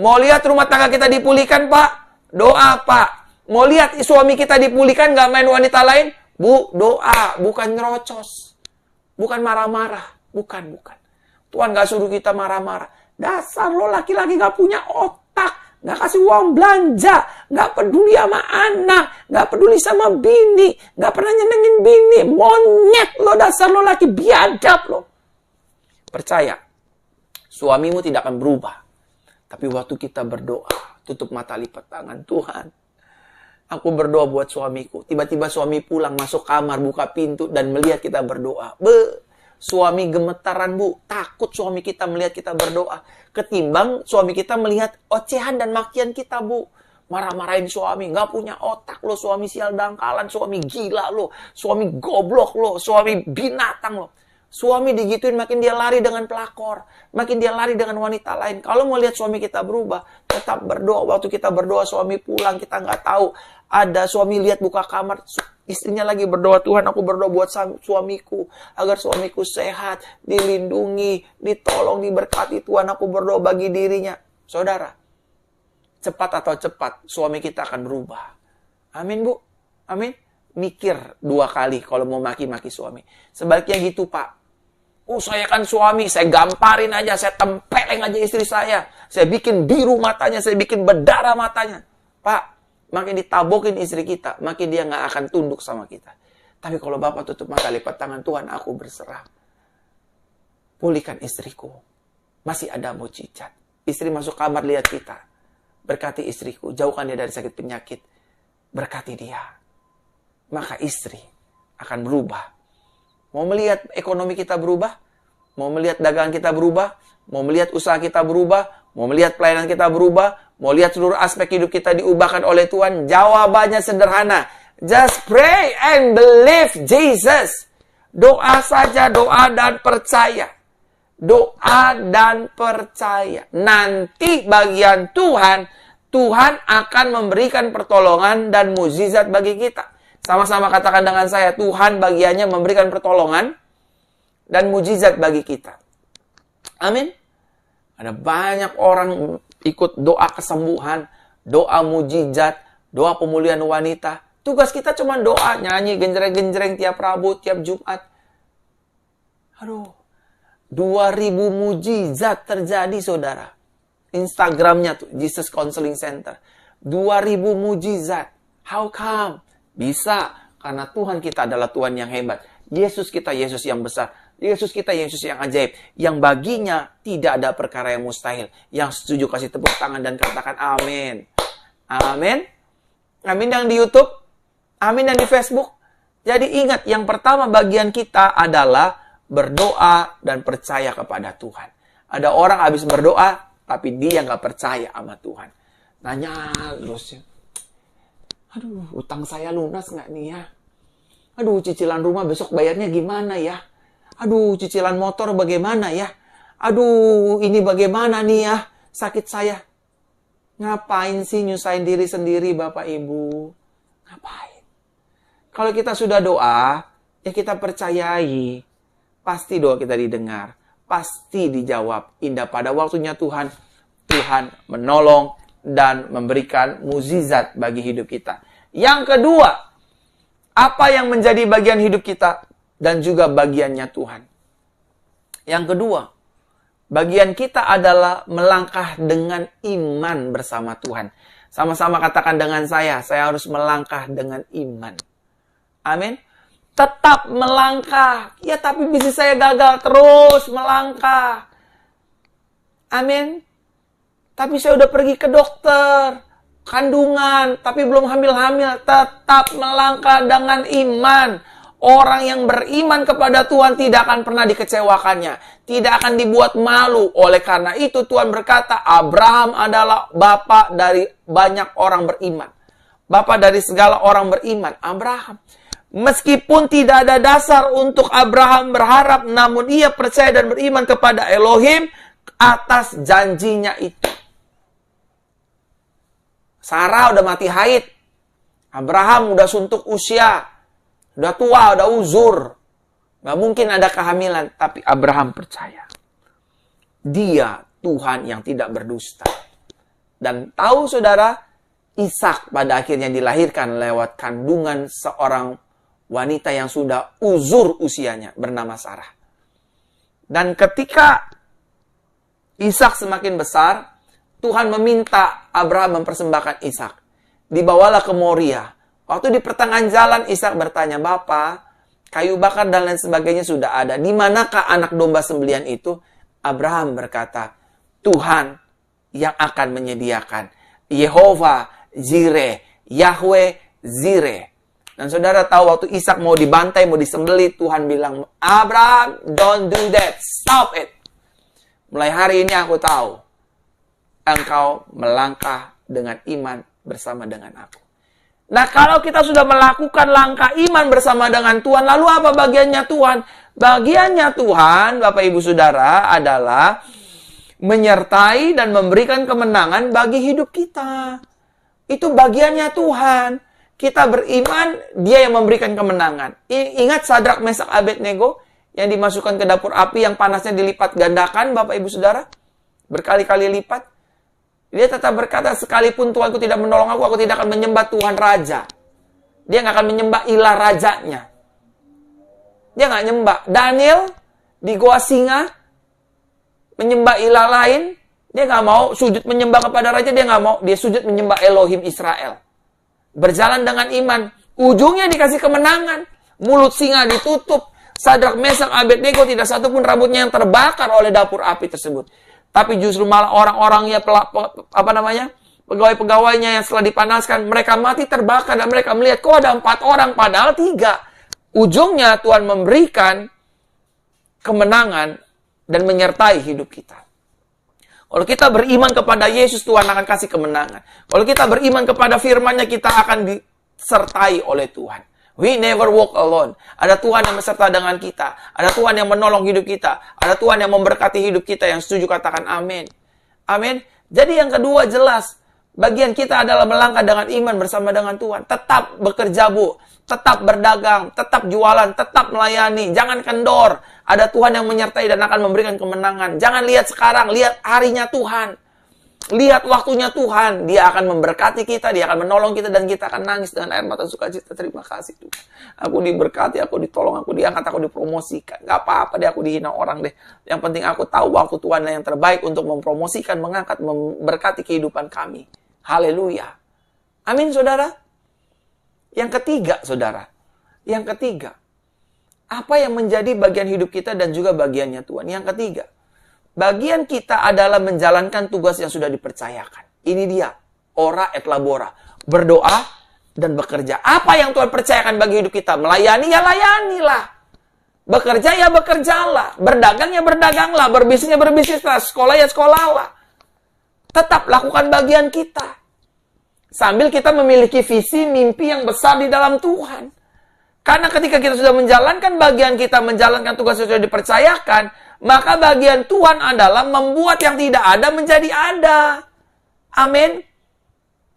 Mau lihat rumah tangga kita dipulihkan, Pak? Doa, Pak. Mau lihat suami kita dipulihkan, gak main wanita lain? Bu, doa. Bukan nyerocos. Bukan marah-marah. Bukan. Tuhan gak suruh kita marah-marah. Dasar lo laki-laki gak punya otak. Gak kasih uang belanja. Gak peduli sama anak. Gak peduli sama bini. Gak pernah nyenengin bini. Monyet lo, dasar lo laki biadab lo. Percaya. Suamimu tidak akan berubah. Tapi waktu kita berdoa, tutup mata, lipat tangan, Tuhan, aku berdoa buat suamiku. Tiba-tiba suami pulang, masuk kamar, buka pintu, dan melihat kita berdoa. Suami gemetaran, Bu. Takut suami kita melihat kita berdoa. Ketimbang suami kita melihat ocehan dan makian kita, Bu. Marah-marahin suami, nggak punya otak lo, suami sial dangkalan, suami gila lo, suami goblok lo, suami binatang lo. Suami digituin, makin dia lari dengan pelakor. Makin dia lari dengan wanita lain. Kalau mau lihat suami kita berubah, tetap berdoa. Waktu kita berdoa, suami pulang, kita nggak tahu. Ada suami lihat buka kamar, istrinya lagi berdoa, Tuhan aku berdoa buat suamiku. Agar suamiku sehat, dilindungi, ditolong, diberkati. Tuhan aku berdoa bagi dirinya. Saudara, cepat atau cepat, suami kita akan berubah. Amin, Bu. Amin. mikir 2 kali kalau mau maki-maki suami. Sebaliknya gitu, Pak. Saya kan suami, saya gamparin aja, saya tempeleng aja istri saya bikin biru matanya, saya bikin berdarah matanya. Pak, makin ditabokin istri kita, makin dia nggak akan tunduk sama kita. Tapi kalau Bapak tutup mata, lipat tangan, Tuhan aku berserah. Pulihkan istriku. Masih ada mujizat. Istri masuk kamar lihat kita. Berkati istriku, jauhkan dia dari sakit penyakit. Berkati dia. Maka istri akan berubah. Mau melihat ekonomi kita berubah? Mau melihat dagangan kita berubah? Mau melihat usaha kita berubah? Mau melihat pelayanan kita berubah? Mau lihat seluruh aspek hidup kita diubahkan oleh Tuhan? Jawabannya sederhana. Just pray and believe Jesus. Doa saja, doa dan percaya. Doa dan percaya. Nanti bagian Tuhan, Tuhan akan memberikan pertolongan dan mukjizat bagi kita. Sama-sama katakan dengan saya, Tuhan bagiannya memberikan pertolongan dan mujizat bagi kita. Amin. Ada banyak orang ikut doa kesembuhan, doa mujizat, doa pemulihan wanita. Tugas kita cuma doa, nyanyi genjreng-genjreng tiap Rabu, tiap Jumat. 2000 mujizat terjadi, saudara. Instagramnya tuh, Jesus Counseling Center. 2000 mujizat. How come? Bisa, karena Tuhan kita adalah Tuhan yang hebat. Yesus kita, Yesus yang besar. Yesus kita, Yesus yang ajaib. Yang baginya tidak ada perkara yang mustahil. Yang setuju kasih tepuk tangan dan katakan amin. Amin. Amin yang di YouTube. Amin yang di Facebook. Jadi ingat, yang pertama bagian kita adalah berdoa dan percaya kepada Tuhan. Ada orang habis berdoa, tapi dia nggak percaya sama Tuhan. Nanya terus, utang saya lunas nggak nih ya? Cicilan rumah besok bayarnya gimana ya? Cicilan motor bagaimana ya? Ini bagaimana nih ya? Sakit saya. Ngapain sih nyusahin diri sendiri, Bapak Ibu? Ngapain? Kalau kita sudah doa, ya kita percayai. Pasti doa kita didengar. Pasti dijawab. Indah pada waktunya Tuhan menolong dan memberikan mukjizat bagi hidup kita. Yang kedua, apa yang menjadi bagian hidup kita dan juga bagiannya Tuhan. Yang kedua, bagian kita adalah melangkah dengan iman bersama Tuhan. Sama-sama katakan dengan saya harus melangkah dengan iman. Amin. Tetap melangkah. Ya, tapi bisnis saya gagal, terus melangkah. Amin. Tapi saya udah pergi ke dokter, kandungan, tapi belum hamil-hamil. Tetap melangkah dengan iman. Orang yang beriman kepada Tuhan tidak akan pernah dikecewakannya. Tidak akan dibuat malu. Oleh karena itu Tuhan berkata, Abraham adalah bapa dari banyak orang beriman. Bapa dari segala orang beriman, Abraham. Meskipun tidak ada dasar untuk Abraham berharap, namun ia percaya dan beriman kepada Elohim atas janjinya itu. Sarah udah mati haid. Abraham udah suntuk usia. Udah tua, udah uzur. Gak mungkin ada kehamilan. Tapi Abraham percaya. Dia Tuhan yang tidak berdusta. Dan tahu saudara, Ishak pada akhirnya dilahirkan lewat kandungan seorang wanita yang sudah uzur usianya bernama Sarah. Dan ketika Ishak semakin besar, Tuhan meminta Abraham mempersembahkan Ishak. Dibawalah ke Moria. Waktu di pertengahan jalan Ishak bertanya, "Bapa, kayu bakar dan lain sebagainya sudah ada. Di manakah anak domba sembelihan itu?" Abraham berkata, "Tuhan yang akan menyediakan. Yehova Jireh, Yahweh Zireh." Dan saudara tahu waktu Ishak mau dibantai, mau disembelih, Tuhan bilang, "Abraham, don't do that. Stop it. Mulai hari ini aku tahu engkau melangkah dengan iman bersama dengan aku." Nah, kalau kita sudah melakukan langkah iman bersama dengan Tuhan, lalu apa bagiannya Tuhan? Bagiannya Tuhan, Bapak Ibu Saudara, adalah menyertai dan memberikan kemenangan bagi hidup kita. Itu bagiannya Tuhan. Kita beriman, Dia yang memberikan kemenangan. Ingat Sadrak, Mesak, Abednego yang dimasukkan ke dapur api yang panasnya dilipat gandakan, Bapak Ibu Saudara? Berkali-kali lipat. Dia tetap berkata, "Sekalipun Tuhanku tidak menolong aku tidak akan menyembah Tuhan Raja." Dia nggak akan menyembah ilah rajanya. Dia nggak nyembah. Daniel di gua singa menyembah ilah lain. Dia nggak mau sujud menyembah kepada raja. Dia nggak mau. Dia sujud menyembah Elohim Israel. Berjalan dengan iman. Ujungnya dikasih kemenangan. Mulut singa ditutup. Sadrak, Mesak, Abednego tidak satu pun rambutnya yang terbakar oleh dapur api tersebut. Tapi justru malah orang-orangnya, pegawai-pegawainya yang setelah dipanaskan, mereka mati terbakar dan mereka melihat kok ada 4 orang padahal 3. Ujungnya Tuhan memberikan kemenangan dan menyertai hidup kita. Kalau kita beriman kepada Yesus, Tuhan akan kasih kemenangan. Kalau kita beriman kepada firman-Nya, kita akan disertai oleh Tuhan. We never walk alone. Ada Tuhan yang beserta dengan kita. Ada Tuhan yang menolong hidup kita. Ada Tuhan yang memberkati hidup kita. Yang setuju katakan amin. Amin. Jadi yang kedua jelas. Bagian kita adalah melangkah dengan iman bersama dengan Tuhan. Tetap bekerja, Bu. Tetap berdagang. Tetap jualan. Tetap melayani. Jangan kendor. Ada Tuhan yang menyertai dan akan memberikan kemenangan. Jangan lihat sekarang. Lihat harinya Tuhan. Lihat waktunya Tuhan. Dia akan memberkati kita. Dia akan menolong kita. Dan kita akan nangis dengan air mata sukacita. Terima kasih Tuhan. Aku diberkati. Aku ditolong. Aku diangkat. Aku dipromosikan. Gak apa-apa deh. Aku dihina orang deh. Yang penting aku tahu waktu Tuhan yang terbaik untuk mempromosikan, mengangkat, memberkati kehidupan kami. Haleluya. Amin, saudara. Yang ketiga, saudara. Yang ketiga. Apa yang menjadi bagian hidup kita dan juga bagiannya Tuhan? Yang ketiga. Bagian kita adalah menjalankan tugas yang sudah dipercayakan. Ini dia. Ora et labora. Berdoa dan bekerja. Apa yang Tuhan percayakan bagi hidup kita? Melayani, ya layanilah. Bekerja, ya bekerjalah. Berdagang, ya berdaganglah. Berbisnis, ya berbisnislah. Sekolah, ya sekolahlah. Tetap lakukan bagian kita. Sambil kita memiliki visi, mimpi yang besar di dalam Tuhan. Karena ketika kita sudah menjalankan bagian kita, menjalankan tugas yang sudah dipercayakan, maka bagian Tuhan adalah membuat yang tidak ada menjadi ada. Amin.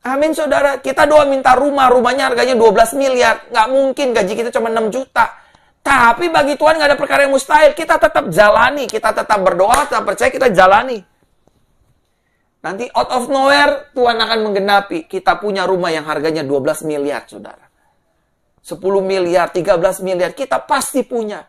Amin, saudara. Kita doa minta rumah. Rumahnya harganya 12 miliar. Nggak mungkin, gaji kita cuma 6 juta. Tapi bagi Tuhan nggak ada perkara yang mustahil. Kita tetap jalani. Kita tetap berdoa, tetap percaya, kita jalani. Nanti out of nowhere, Tuhan akan menggenapi. Kita punya rumah yang harganya 12 miliar, saudara. 10 miliar, 13 miliar, kita pasti punya.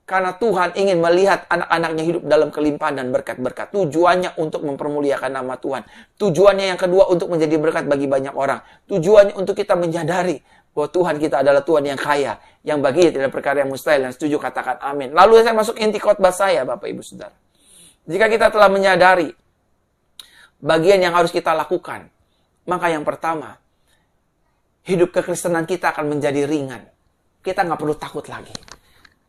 Karena Tuhan ingin melihat anak-anaknya hidup dalam kelimpahan dan berkat-berkat. Tujuannya untuk mempermuliakan nama Tuhan. Tujuannya yang kedua untuk menjadi berkat bagi banyak orang. Tujuannya untuk kita menyadari bahwa Tuhan kita adalah Tuhan yang kaya. Yang bagi tidak perkara yang mustahil. Yang setuju katakan amin. Lalu saya masuk inti khotbah saya, Bapak Ibu Saudara. Jika kita telah menyadari bagian yang harus kita lakukan, maka yang pertama, hidup kekristenan kita akan menjadi ringan. Kita nggak perlu takut lagi.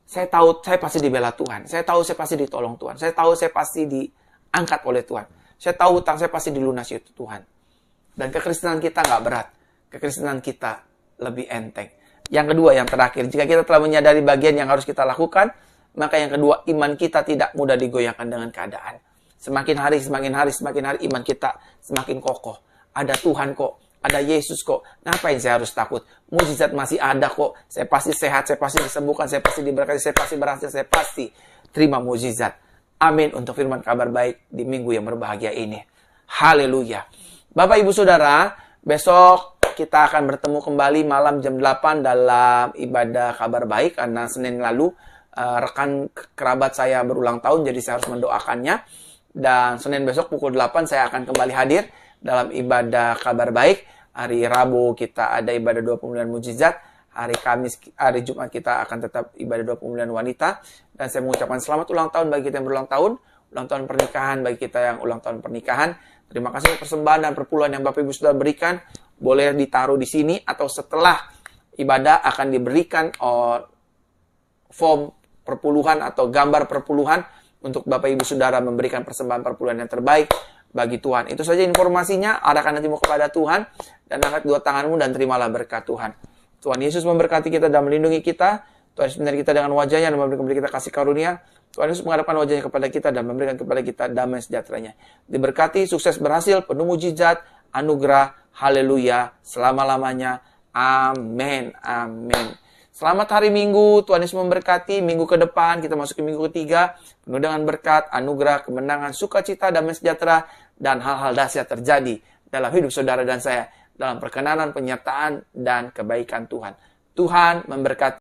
Saya tahu saya pasti dibela Tuhan. Saya tahu saya pasti ditolong Tuhan. Saya tahu saya pasti diangkat oleh Tuhan. Saya tahu hutang saya pasti dilunasi oleh Tuhan. Dan kekristenan kita nggak berat. Kekristenan kita lebih enteng. Yang kedua, yang terakhir. Jika kita telah menyadari bagian yang harus kita lakukan, maka yang kedua, iman kita tidak mudah digoyahkan dengan keadaan. Semakin hari, iman kita semakin kokoh. Ada Tuhan kok. Ada Yesus kok. Ngapain saya harus takut? Mukjizat masih ada kok. Saya pasti sehat, saya pasti disembuhkan, saya pasti diberkati, saya pasti berhasil, saya pasti terima mukjizat. Amin untuk firman kabar baik di minggu yang berbahagia ini. Haleluya. Bapak Ibu Saudara, besok kita akan bertemu kembali malam jam 8 dalam ibadah kabar baik. Karena Senin lalu rekan kerabat saya berulang tahun, jadi saya harus mendoakannya. Dan Senin besok pukul 8 saya akan kembali hadir dalam ibadah kabar baik. Hari Rabu kita ada ibadah doa pemulihan mukjizat. Hari Kamis, hari Jumat kita akan tetap ibadah doa pemulihan wanita. Dan saya mengucapkan selamat ulang tahun bagi kita yang berulang tahun. Ulang tahun pernikahan bagi kita yang ulang tahun pernikahan. Terima kasih untuk persembahan dan perpuluhan yang Bapak Ibu sudah berikan. Boleh ditaruh di sini atau setelah ibadah akan diberikan form perpuluhan atau gambar perpuluhan untuk Bapak Ibu Saudara memberikan persembahan perpuluhan yang terbaik bagi Tuhan. Itu saja informasinya. Arahkan hatimu kepada Tuhan dan angkat dua tanganmu dan terimalah berkat Tuhan. Tuhan Yesus memberkati kita dan melindungi kita. Tuhan Yesus menyertai kita dengan wajahnya dan memberikan kepada kita kasih karunia. Tuhan Yesus menghadapkan wajahnya kepada kita dan memberikan kepada kita damai sejahteranya. Diberkati, sukses, berhasil, penuh mujizat, anugerah, haleluya, selama-lamanya. Amin. Amin. Selamat hari Minggu. Tuhan Yesus memberkati. Minggu ke depan kita masuk ke minggu ketiga. Penuh dengan berkat, anugerah, kemenangan, sukacita, damai sejahtera, dan hal-hal dahsyat terjadi dalam hidup saudara dan saya. dalam perkenanan, penyertaan, dan kebaikan Tuhan. Tuhan memberkati.